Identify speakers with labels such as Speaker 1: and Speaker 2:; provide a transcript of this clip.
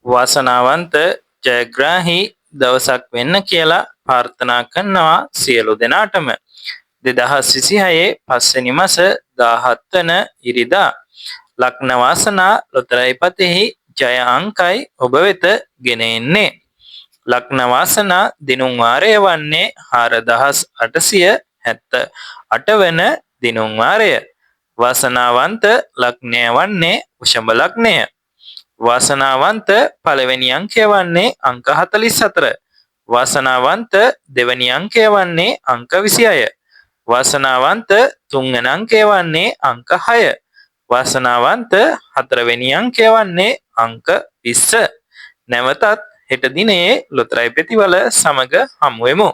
Speaker 1: වාසනාවන්ත ජයග්‍රාහී දවසක් වෙන්න කියලා ප්‍රාර්ථනා කරනවා සියලු දෙනාටම. 2026 පස්වෙනි මාස 17 වන ඉරිදා ලග්න වාසනා ලොතරැයිපතෙහි ජය අංකයි ඔබ වෙත ගෙන එන්නේ. ලග්න වාසනා දිනුම් වාරය වන්නේ 4878 වන දිනුම් වාරය. වාසනාවන්ත ලග්නය වන්නේ වෘෂභ ලග්නය. වාසනාවන්ත පළවෙනි අංකය වන්නේ අංක 44. වාසනාවන්ත දෙවැනි අංකය වන්නේ අංක 26. වාසනාවන්ත තුන්වැනි අංකය වන්නේ අංක 6. වාසනාවන්ත හතරවෙනි අංකය වන්නේ අංක 20. නැවතත් හෙට දිනේ ලොතරැයි පෙතිවල සමග හමු වෙමු.